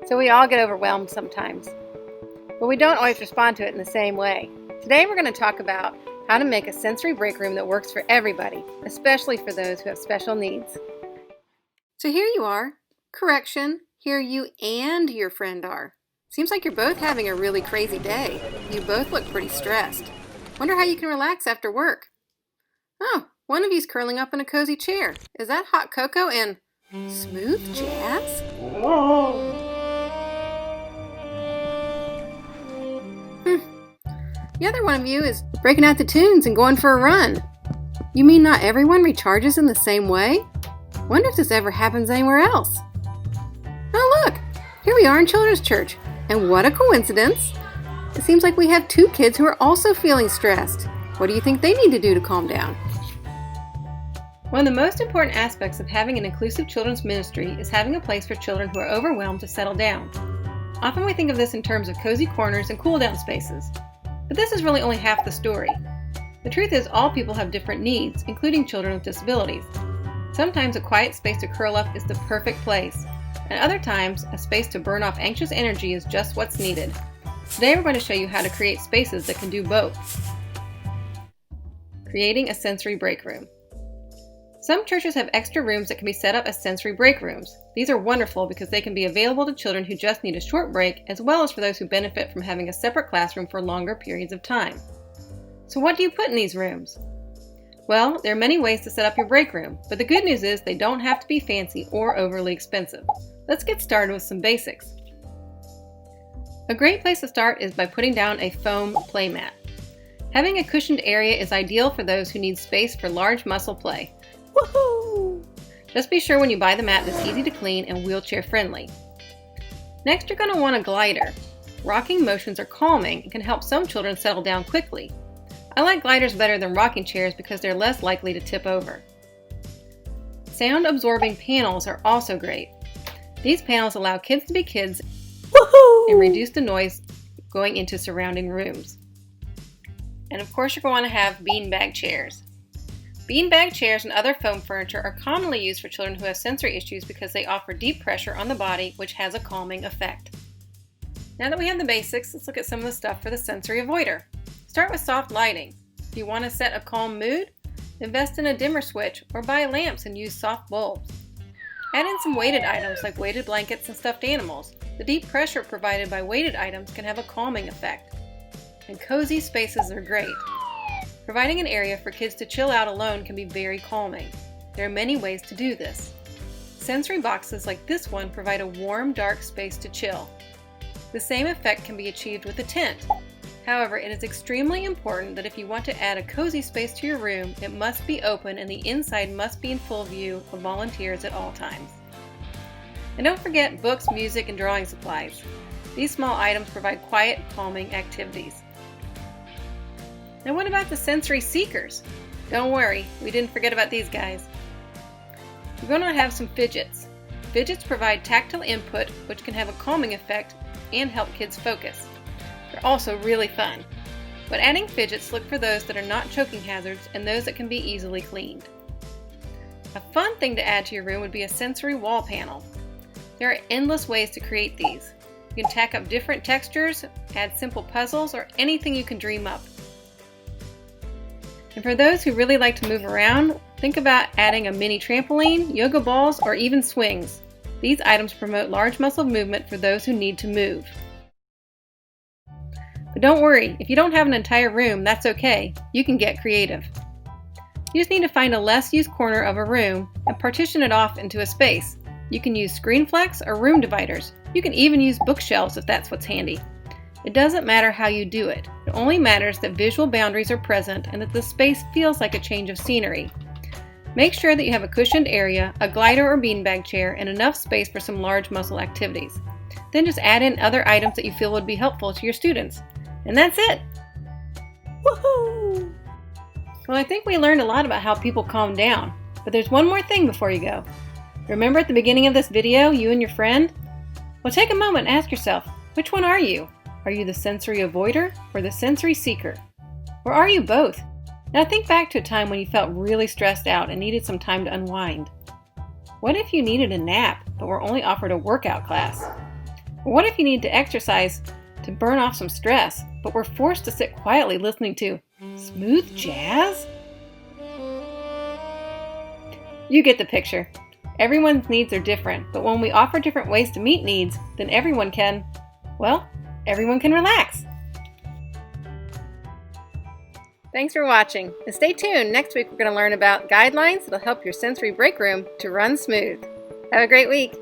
So we all get overwhelmed sometimes, but we don't always respond to it in the same way. Today we're going to talk about how to make a sensory break room that works for everybody, especially for those who have special needs. So here you are. Correction, here you and your friend are. Seems like you're both having a really crazy day. You both look pretty stressed. Wonder how you can relax after work. Oh, one of you's curling up in a cozy chair. Is that hot cocoa and smooth jazz? The other one of you is breaking out the tunes and going for a run. You mean not everyone recharges in the same way? Wonder if this ever happens anywhere else. Oh look, here we are in children's church. And what a coincidence. It seems like we have two kids who are also feeling stressed. What do you think they need to do to calm down? One of the most important aspects of having an inclusive children's ministry is having a place for children who are overwhelmed to settle down. Often we think of this in terms of cozy corners and cool-down spaces. But this is really only half the story. The truth is all people have different needs, including children with disabilities. Sometimes a quiet space to curl up is the perfect place, and other times a space to burn off anxious energy is just what's needed. Today we're going to show you how to create spaces that can do both. Creating a sensory break room. Some churches have extra rooms that can be set up as sensory break rooms. These are wonderful because they can be available to children who just need a short break, as well as for those who benefit from having a separate classroom for longer periods of time. So what do you put in these rooms? Well, there are many ways to set up your break room, but the good news is they don't have to be fancy or overly expensive. Let's get started with some basics. A great place to start is by putting down a foam playmat. Having a cushioned area is ideal for those who need space for large muscle play. Woohoo! Just be sure when you buy the mat that it's easy to clean and wheelchair friendly. Next, you're going to want a glider. Rocking motions are calming and can help some children settle down quickly. I like gliders better than rocking chairs because they're less likely to tip over. Sound absorbing panels are also great. These panels allow kids to be kids and reduce the noise going into surrounding rooms. And of course you're going to have beanbag chairs. Beanbag chairs and other foam furniture are commonly used for children who have sensory issues because they offer deep pressure on the body, which has a calming effect. Now that we have the basics, let's look at some of the stuff for the sensory avoider. Start with soft lighting. If you want to set a calm mood, invest in a dimmer switch or buy lamps and use soft bulbs. Add in some weighted items like weighted blankets and stuffed animals. The deep pressure provided by weighted items can have a calming effect. And cozy spaces are great. Providing an area for kids to chill out alone can be very calming. There are many ways to do this. Sensory boxes like this one provide a warm, dark space to chill. The same effect can be achieved with a tent. However, it is extremely important that if you want to add a cozy space to your room, it must be open and the inside must be in full view of volunteers at all times. And don't forget books, music, and drawing supplies. These small items provide quiet, calming activities. Now what about the sensory seekers? Don't worry, we didn't forget about these guys. We're going to have some fidgets. Fidgets provide tactile input, which can have a calming effect and help kids focus. They're also really fun. But adding fidgets, look for those that are not choking hazards and those that can be easily cleaned. A fun thing to add to your room would be a sensory wall panel. There are endless ways to create these. You can tack up different textures, add simple puzzles, or anything you can dream up. And for those who really like to move around, think about adding a mini trampoline, yoga balls, or even swings. These items promote large muscle movement for those who need to move. But don't worry, if you don't have an entire room, that's okay. You can get creative. You just need to find a less used corner of a room and partition it off into a space. You can use screen flex or room dividers. You can even use bookshelves if that's what's handy. It doesn't matter how you do it. It only matters that visual boundaries are present and that the space feels like a change of scenery. Make sure that you have a cushioned area, a glider or beanbag chair, and enough space for some large muscle activities. Then just add in other items that you feel would be helpful to your students. And that's it! Woohoo! Well, I think we learned a lot about how people calm down. But there's one more thing before you go. Remember at the beginning of this video, you and your friend? Well, take a moment and ask yourself, which one are you? Are you the sensory avoider or the sensory seeker? Or are you both? Now think back to a time when you felt really stressed out and needed some time to unwind. What if you needed a nap but were only offered a workout class? What if you need to exercise to burn off some stress, but we're forced to sit quietly listening to smooth jazz? You get the picture. Everyone's needs are different, but when we offer different ways to meet needs, then everyone can relax. Thanks for watching, and stay tuned. Next week we're going to learn about guidelines that'll help your sensory break room to run smooth. Have a great week.